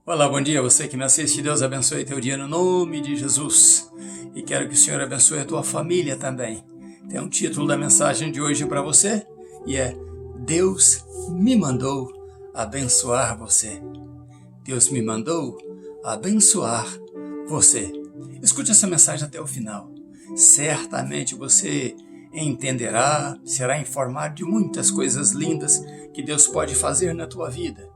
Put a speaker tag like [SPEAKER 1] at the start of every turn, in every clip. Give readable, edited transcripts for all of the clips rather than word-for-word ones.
[SPEAKER 1] Olá, bom dia, você que me assiste, Deus abençoe teu dia no nome de Jesus. E quero que o Senhor abençoe a tua família também. Tem um título da mensagem de hoje para você e é Deus me mandou abençoar você. Deus me mandou abençoar você. Escute essa mensagem até o final. Certamente você entenderá, será informado de muitas coisas lindas que Deus pode fazer na tua vida.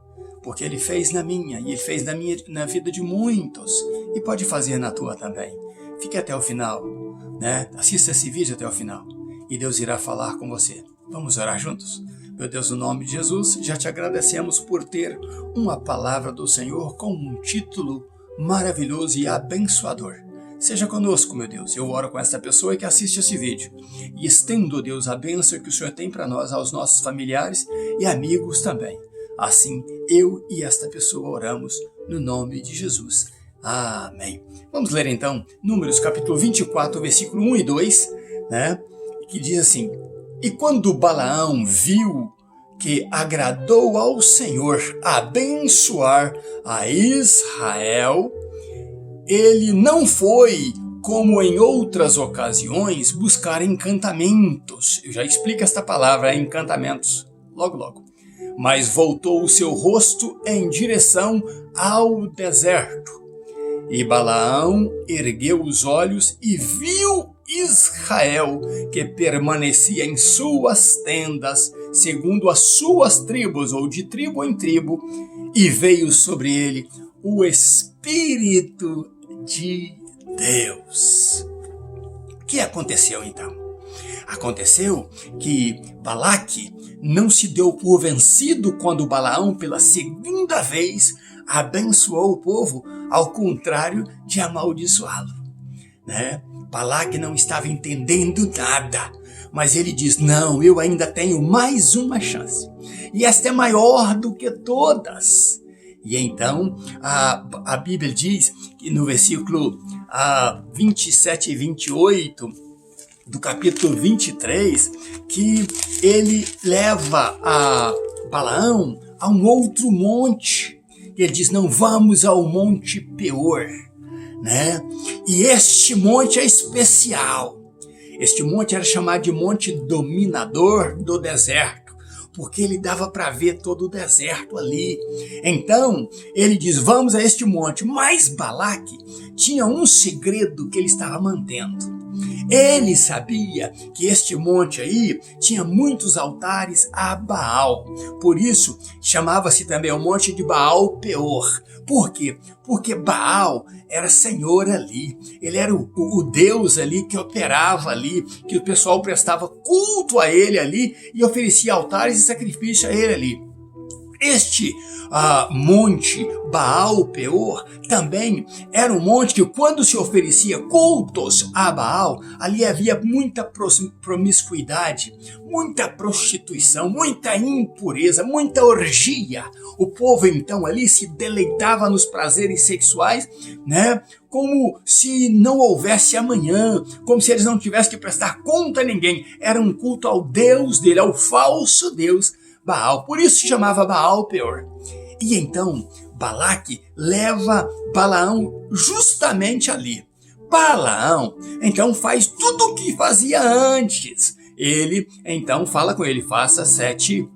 [SPEAKER 1] Porque Ele fez na minha e Ele fez na vida de muitos e pode fazer na tua também. Fique até o final, né? Assista esse vídeo até o final e Deus irá falar com você. Vamos orar juntos? Meu Deus, no nome de Jesus, já te agradecemos por ter uma palavra do Senhor com um título maravilhoso e abençoador. Seja conosco, meu Deus. Eu oro com essa pessoa que assiste esse vídeo e estendo, Deus, a bênção que o Senhor tem para nós, aos nossos familiares e amigos também. Assim, eu e esta pessoa oramos no nome de Jesus. Amém. Vamos ler então Números capítulo 24, versículo 1 e 2, né? Que diz assim: E quando Balaão viu que agradou ao Senhor abençoar a Israel, ele não foi, como em outras ocasiões, buscar encantamentos. Eu já explico esta palavra, encantamentos, logo. Mas voltou o seu rosto em direção ao deserto. E Balaão ergueu os olhos e viu Israel, que permanecia em suas tendas, segundo as suas tribos, ou de tribo em tribo, e veio sobre ele o Espírito de Deus. O que aconteceu então? Aconteceu que Balaque não se deu por vencido quando Balaão, pela segunda vez, abençoou o povo, ao contrário de amaldiçoá-lo, né? Balaque não estava entendendo nada, mas ele diz: não, eu ainda tenho mais uma chance, e esta é maior do que todas. E então a Bíblia diz que no versículo 27 e 28 do capítulo 23, que ele leva a Balaão a um outro monte. Ele diz: não, vamos ao Monte Peor, né? E este monte é especial. Este monte era chamado de Monte Dominador do Deserto, porque ele dava para ver todo o deserto ali. Então, ele diz: vamos a este monte. Mas Balaque tinha um segredo que ele estava mantendo. Ele sabia que este monte aí tinha muitos altares a Baal. Por isso, chamava-se também o Monte de Baal Peor. Por quê? Porque Baal era senhor ali. Ele era o Deus ali que operava ali, que o pessoal prestava culto a ele ali e oferecia altares e sacrifício a ele ali. Este monte Baal Peor também era um monte que, quando se oferecia cultos a Baal, ali havia muita promiscuidade, muita prostituição, muita impureza, muita orgia. O povo então ali se deleitava nos prazeres sexuais, né? Como se não houvesse amanhã, como se eles não tivessem que prestar conta a ninguém. Era um culto ao Deus dele, ao falso Deus Baal. Por isso se chamava Baal Peor. E então Balaque leva Balaão justamente ali. Balaão então faz tudo o que fazia antes. Ele então fala com ele: faça 7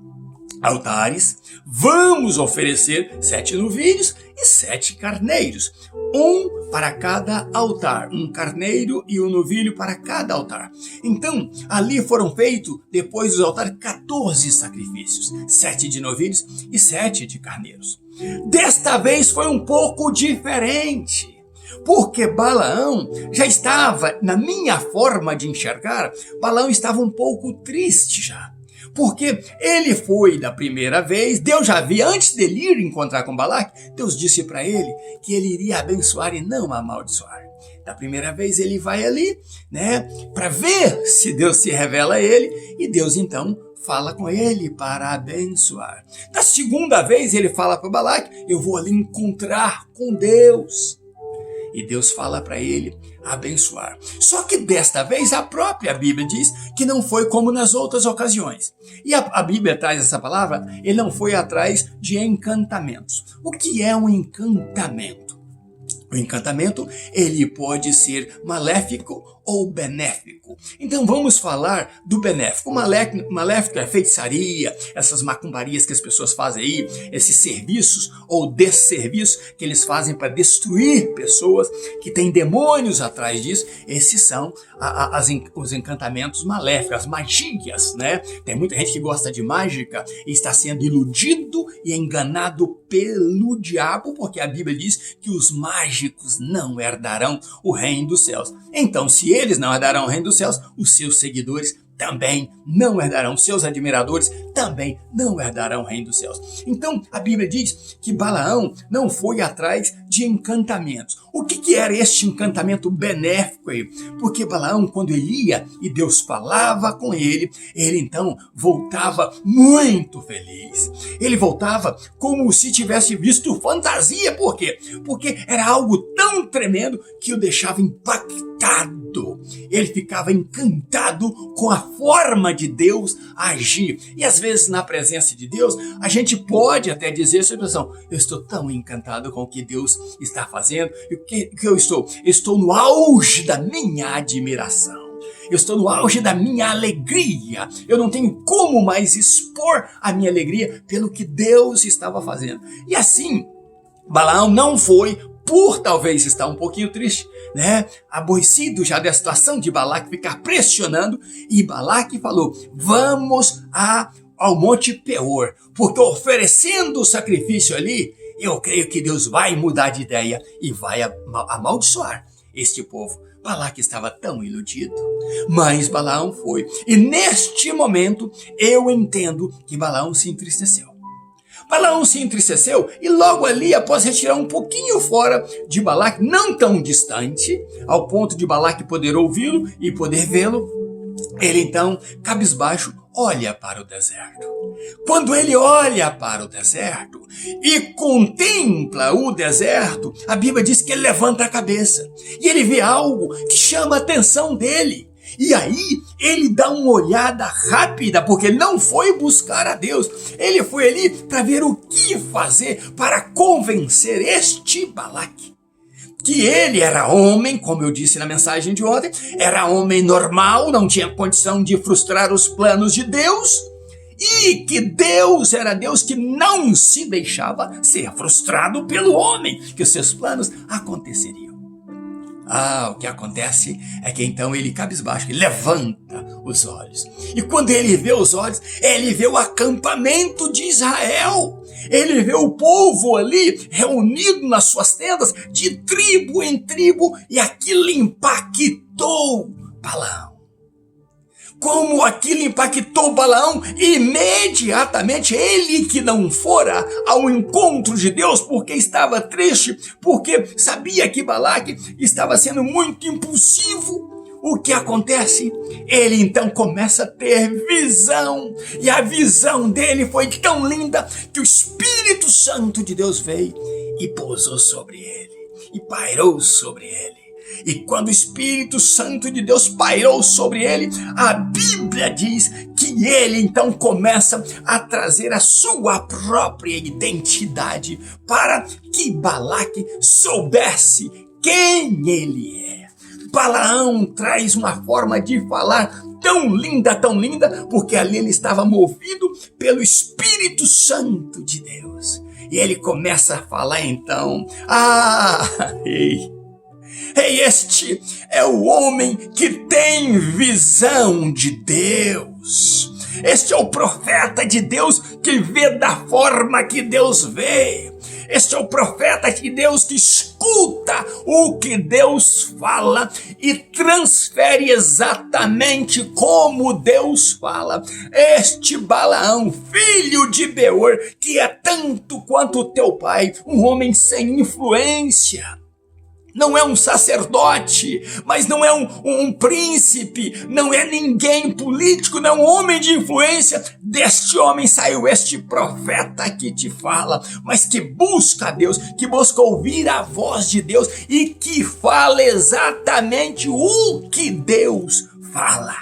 [SPEAKER 1] altares, vamos oferecer 7 novilhos e 7 carneiros, um para cada altar, um carneiro e um novilho para cada altar. Então, ali foram feitos, depois dos altares, 14 sacrifícios, 7 de novilhos e 7 de carneiros. Desta vez foi um pouco diferente, porque Balaão já estava, na minha forma de enxergar, Balaão estava um pouco triste já. Porque ele foi da primeira vez, Deus já havia, antes dele ir encontrar com Balaque, Deus disse para ele que ele iria abençoar e não amaldiçoar. Da primeira vez ele vai ali, né, para ver se Deus se revela a ele, e Deus então fala com ele para abençoar. Da segunda vez ele fala para Balaque: eu vou ali encontrar com Deus. E Deus fala para ele abençoar. Só que desta vez a própria Bíblia diz que não foi como nas outras ocasiões. E a Bíblia traz essa palavra, ele não foi atrás de encantamentos. O que é um encantamento? O encantamento, ele pode ser maléfico ou benéfico. Então vamos falar do benéfico. Maléfico é feitiçaria, essas macumbarias que as pessoas fazem aí, esses serviços ou desserviços que eles fazem para destruir pessoas, que tem demônios atrás disso. Esses são os encantamentos maléficos, as magias, né? Tem muita gente que gosta de mágica e está sendo iludido e enganado pelo diabo, porque a Bíblia diz que os mágicos não herdarão o reino dos céus. Então, se eles não herdarão o reino dos céus, os seus seguidores também não herdarão, seus admiradores também não herdarão o reino dos céus. Então, a Bíblia diz que Balaão não foi atrás de encantamentos. O que era este encantamento benéfico aí? Porque Balaão, quando ele ia e Deus falava com ele então voltava muito feliz. Ele voltava como se tivesse visto fantasia. Por quê? Porque era algo tão tremendo que o deixava impactado. Ele ficava encantado com a forma de Deus agir. E às vezes na presença de Deus, a gente pode até dizer essa expressão: eu estou tão encantado com o que Deus está fazendo. E o que eu estou? Eu estou no auge da minha admiração. Eu estou no auge da minha alegria. Eu não tenho como mais expor a minha alegria pelo que Deus estava fazendo. E assim, Balaão não foi por talvez estar um pouquinho triste, né? Aborrecido já da situação de Balaque ficar pressionando. E Balaque falou: vamos ao Monte Peor, porque oferecendo o sacrifício ali, eu creio que Deus vai mudar de ideia e vai amaldiçoar este povo. Balaque estava tão iludido, mas Balaão foi. E neste momento eu entendo que Balaão se entristeceu. Balaão se entristeceu e logo ali, após retirar um pouquinho fora de Balaque, não tão distante, ao ponto de Balaque poder ouvi-lo e poder vê-lo, ele então, cabisbaixo, olha para o deserto. Quando ele olha para o deserto e contempla o deserto, a Bíblia diz que ele levanta a cabeça e ele vê algo que chama a atenção dele. E aí ele dá uma olhada rápida, porque ele não foi buscar a Deus. Ele foi ali para ver o que fazer para convencer este Balaque. Que ele era homem, como eu disse na mensagem de ontem, era homem normal, não tinha condição de frustrar os planos de Deus. E que Deus era Deus que não se deixava ser frustrado pelo homem, que os seus planos aconteceriam. O que acontece é que então ele cabisbaixo, ele levanta os olhos. E quando ele vê os olhos, ele vê o acampamento de Israel. Ele vê o povo ali reunido nas suas tendas, de tribo em tribo, e aquilo impactou Balaão. Como aquilo impactou Balaão, imediatamente ele que não fora ao encontro de Deus porque estava triste, porque sabia que Balaque estava sendo muito impulsivo. O que acontece? Ele então começa a ter visão, e a visão dele foi tão linda que o Espírito Santo de Deus veio e pousou sobre ele, e pairou sobre ele. E quando o Espírito Santo de Deus pairou sobre ele, a Bíblia diz que ele então começa a trazer a sua própria identidade para que Balaque soubesse quem ele é. Balaão traz uma forma de falar tão linda, porque ali ele estava movido pelo Espírito Santo de Deus. E ele começa a falar então: este é o homem que tem visão de Deus. Este é o profeta de Deus que vê da forma que Deus vê. Este é o profeta de Deus que escuta o que Deus fala e transfere exatamente como Deus fala. Este Balaão, filho de Beor, que é tanto quanto teu pai, um homem sem influência, não é um sacerdote, mas não é um príncipe, não é ninguém político, não é um homem de influência. Deste homem saiu este profeta que te fala, mas que busca a Deus, que busca ouvir a voz de Deus e que fala exatamente o que Deus fala.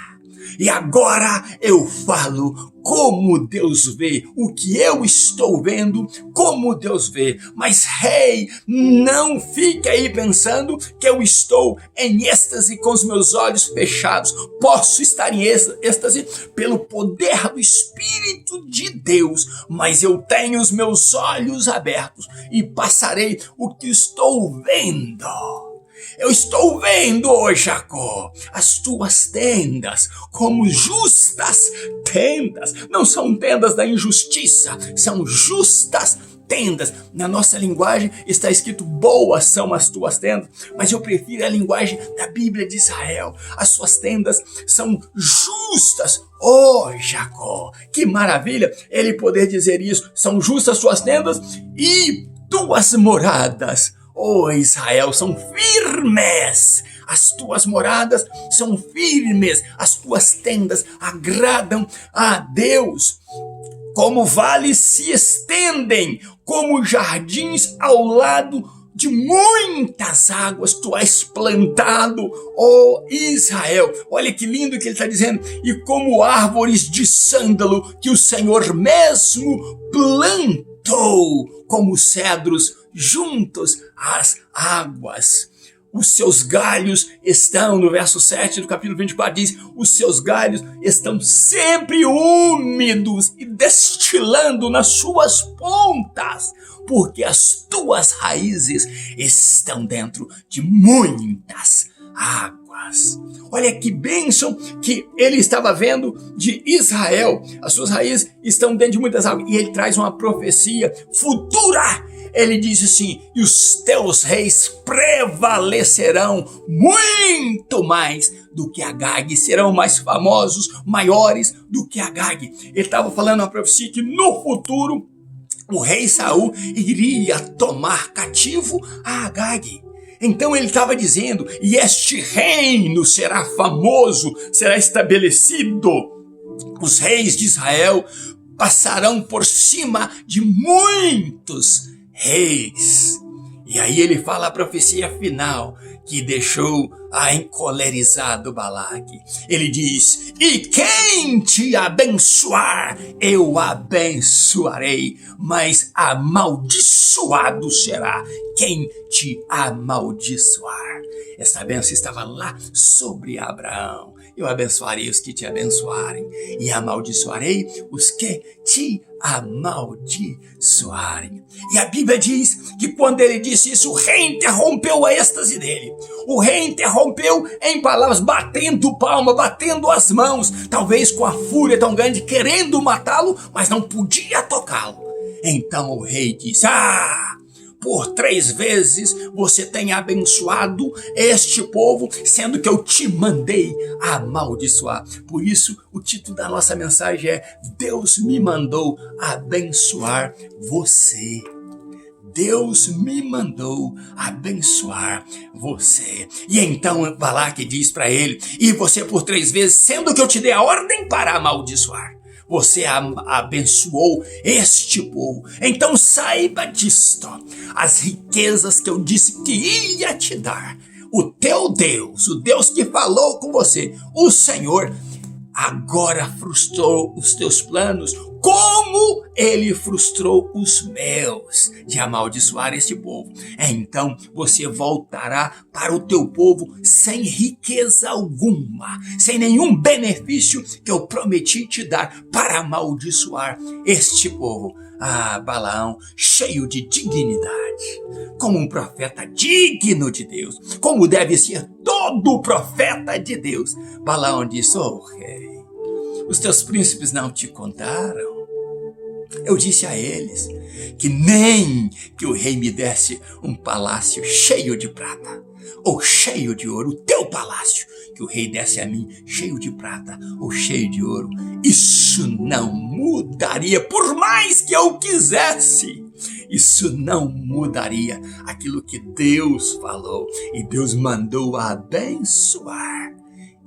[SPEAKER 1] E agora eu falo como Deus vê, o que eu estou vendo, como Deus vê. Mas, rei, não fique aí pensando que eu estou em êxtase com os meus olhos fechados. Posso estar em êxtase pelo poder do Espírito de Deus, mas eu tenho os meus olhos abertos e passarei o que estou vendo. Eu estou vendo, ó Jacó, as tuas tendas como justas tendas. Não são tendas da injustiça, são justas tendas. Na nossa linguagem está escrito boas são as tuas tendas, mas eu prefiro a linguagem da Bíblia de Israel. As suas tendas são justas. Ó Jacó, que maravilha ele poder dizer isso. São justas suas tendas e tuas moradas, ó Israel, são firmes. As tuas moradas são firmes. As tuas tendas agradam a Deus. Como vales se estendem, como jardins ao lado de muitas águas, tu és plantado, ó Israel. Olha que lindo que ele está dizendo. E como árvores de sândalo que o Senhor mesmo plantou, como cedros juntos às águas. Os seus galhos estão, no verso 7 do capítulo 24 diz, os seus galhos estão sempre úmidos e destilando nas suas pontas, porque as tuas raízes estão dentro de muitas águas. Olha que bênção que ele estava vendo de Israel. As suas raízes estão dentro de muitas águas. E ele traz uma profecia futura. Ele diz assim, e os teus reis prevalecerão muito mais do que Agag, serão mais famosos, maiores do que Agag. Ele estava falando uma profecia que no futuro o rei Saul iria tomar cativo a Agag. Então ele estava dizendo, e este reino será famoso, será estabelecido. Os reis de Israel passarão por cima de muitos reis. E aí ele fala a profecia final que deixou encolerizado Balaque. Ele diz, e quem te abençoar, eu abençoarei, mas amaldiçoado será quem te amaldiçoar. Essa bênção estava lá sobre Abraão. Eu abençoarei os que te abençoarem e amaldiçoarei os que te amaldiçoarem. E a Bíblia diz que quando ele disse isso, o rei interrompeu a êxtase dele. O rei interrompeu em palavras, batendo palma, batendo as mãos, talvez com a fúria tão grande, querendo matá-lo, mas não podia tocá-lo. Então o rei disse, por 3 vezes você tem abençoado este povo, sendo que eu te mandei amaldiçoar. Por isso, o título da nossa mensagem é Deus me mandou abençoar você. Deus me mandou abençoar você. E então Balaque diz para ele, e você por 3 vezes, sendo que eu te dei a ordem para amaldiçoar, você abençoou este povo. Então saiba disto, as riquezas que eu disse que ia te dar, o teu Deus, o Deus que falou com você, o Senhor, agora frustrou os teus planos, como ele frustrou os meus, de amaldiçoar este povo. Então você voltará para o teu povo sem riqueza alguma, sem nenhum benefício que eu prometi te dar para amaldiçoar este povo. Balaão, cheio de dignidade, como um profeta digno de Deus, como deve ser todo profeta de Deus. Balaão disse, rei, os teus príncipes não te contaram? Eu disse a eles que nem que o rei me desse um palácio cheio de prata ou cheio de ouro, o teu palácio, que o rei desse a mim cheio de prata ou cheio de ouro, isso não mudaria, por mais que eu quisesse. Isso não mudaria aquilo que Deus falou, e Deus mandou abençoar,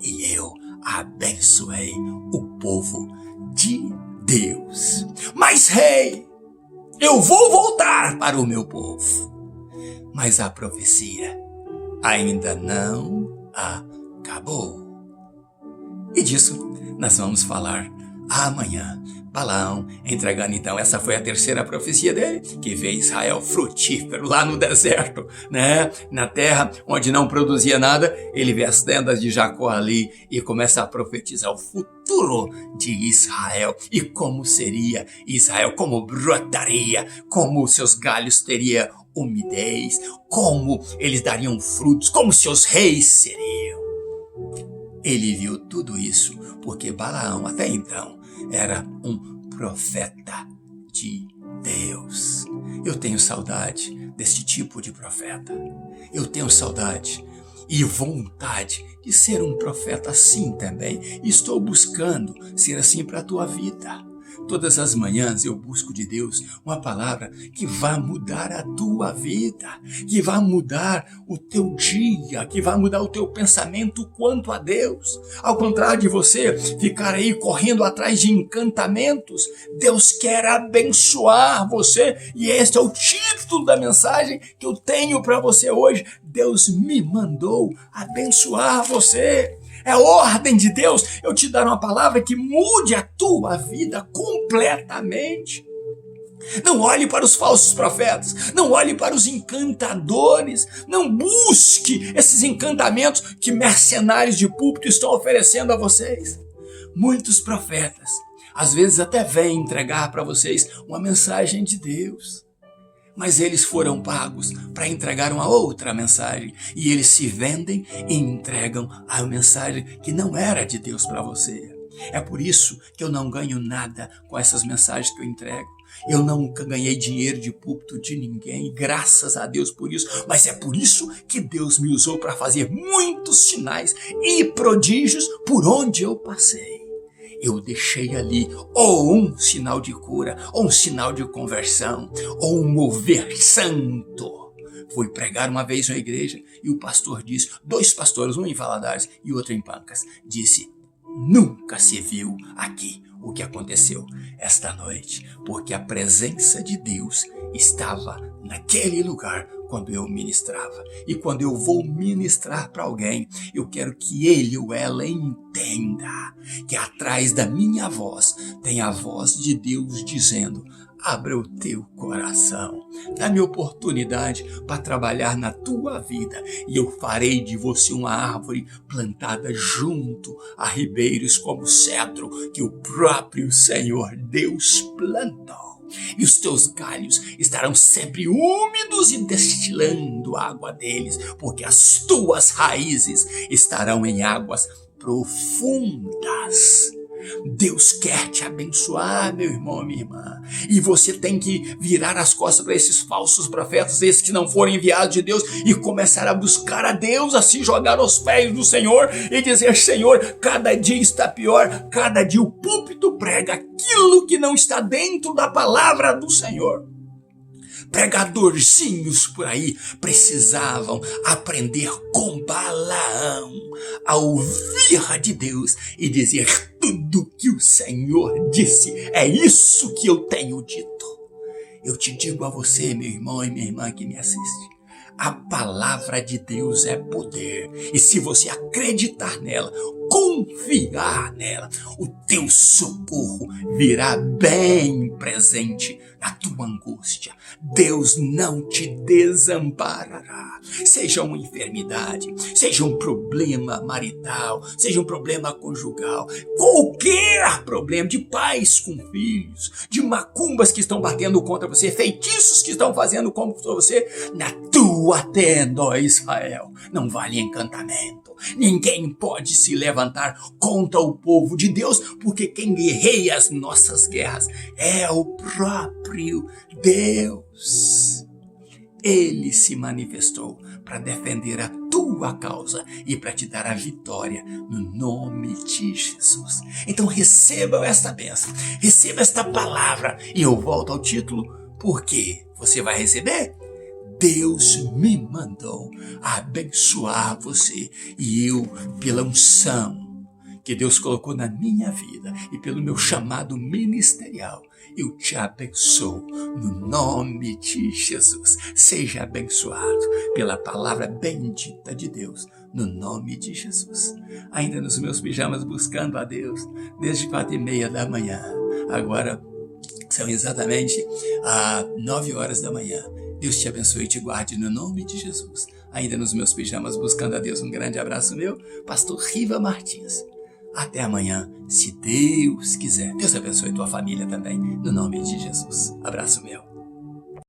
[SPEAKER 1] e eu abençoei o povo de Deus. Mas, rei, eu vou voltar para o meu povo. Mas a profecia ainda não acabou. E disso nós vamos falar amanhã. Balaão entregando então, essa foi a terceira profecia dele, que vê Israel frutífero lá no deserto, né? Na terra onde não produzia nada, ele vê as tendas de Jacó ali e começa a profetizar o futuro de Israel e como seria Israel, como brotaria, como seus galhos teriam umidez, como eles dariam frutos, como seus reis seriam. Ele viu tudo isso porque Balaão até então era um profeta de Deus. Eu tenho saudade desse tipo de profeta. Eu tenho saudade e vontade de ser um profeta assim também. Estou buscando ser assim para a tua vida. Todas as manhãs eu busco de Deus uma palavra que vai mudar a tua vida, que vai mudar o teu dia, que vai mudar o teu pensamento quanto a Deus. Ao contrário de você ficar aí correndo atrás de encantamentos, Deus quer abençoar você, e este é o título da mensagem que eu tenho para você hoje. Deus me mandou abençoar você. É ordem de Deus eu te dar uma palavra que mude a tua vida completamente. Não olhe para os falsos profetas, não olhe para os encantadores, não busque esses encantamentos que mercenários de púlpito estão oferecendo a vocês. Muitos profetas, às vezes até vêm entregar para vocês uma mensagem de Deus, mas eles foram pagos para entregar uma outra mensagem, e eles se vendem e entregam a mensagem que não era de Deus para você. É por isso que eu não ganho nada com essas mensagens que eu entrego. Eu nunca ganhei dinheiro de púlpito de ninguém, graças a Deus por isso, mas é por isso que Deus me usou para fazer muitos sinais e prodígios por onde eu passei. Eu deixei ali ou um sinal de cura, ou um sinal de conversão, ou um mover santo. Fui pregar uma vez na igreja e o pastor disse, 2 pastores, um em Valadares e outro em Pancas, disse, nunca se viu aqui o que aconteceu esta noite, porque a presença de Deus estava naquele lugar quando eu ministrava. E quando eu vou ministrar para alguém, eu quero que ele ou ela entenda que atrás da minha voz tem a voz de Deus dizendo, abra o teu coração, dá-me oportunidade para trabalhar na tua vida e eu farei de você uma árvore plantada junto a ribeiros como cedro que o próprio Senhor Deus plantou. E os teus galhos estarão sempre úmidos e destilando água deles, porque as tuas raízes estarão em águas profundas. Deus quer te abençoar, meu irmão, minha irmã. E você tem que virar as costas para esses falsos profetas, esses que não foram enviados de Deus, e começar a buscar a Deus, a se jogar aos pés do Senhor e dizer, Senhor, cada dia está pior, cada dia o púlpito prega aquilo que não está dentro da palavra do Senhor. Pregadorzinhos por aí precisavam aprender com Balaão a ouvir de Deus e dizer tudo que o Senhor disse. É isso que eu tenho dito. Eu te digo a você, meu irmão e minha irmã que me assiste, a palavra de Deus é poder. E se você acreditar nela, confiar nela, o teu socorro virá bem presente na tua angústia. Deus não te desamparará. Seja uma enfermidade, seja um problema marital, seja um problema conjugal, qualquer problema de pais com filhos, de macumbas que estão batendo contra você, feitiços que estão fazendo contra você, na tua tenda, ó Israel, não vale encantamento. Ninguém pode se levantar guerrear contra o povo de Deus, porque quem guerreia as nossas guerras é o próprio Deus. Ele se manifestou para defender a tua causa e para te dar a vitória no nome de Jesus. Então receba esta bênção, receba esta palavra e eu volto ao título, porque você vai receber? Deus me mandou abençoar você e eu, pela unção que Deus colocou na minha vida e pelo meu chamado ministerial, eu te abençoo no nome de Jesus. Seja abençoado pela palavra bendita de Deus no nome de Jesus. Ainda nos meus pijamas buscando a Deus desde 4:30 da manhã. Agora são exatamente 9 horas da manhã. Deus te abençoe e te guarde no nome de Jesus. Ainda nos meus pijamas buscando a Deus. Um grande abraço meu, pastor Riva Martins. Até amanhã, se Deus quiser. Deus abençoe tua família também, no nome de Jesus. Abraço meu.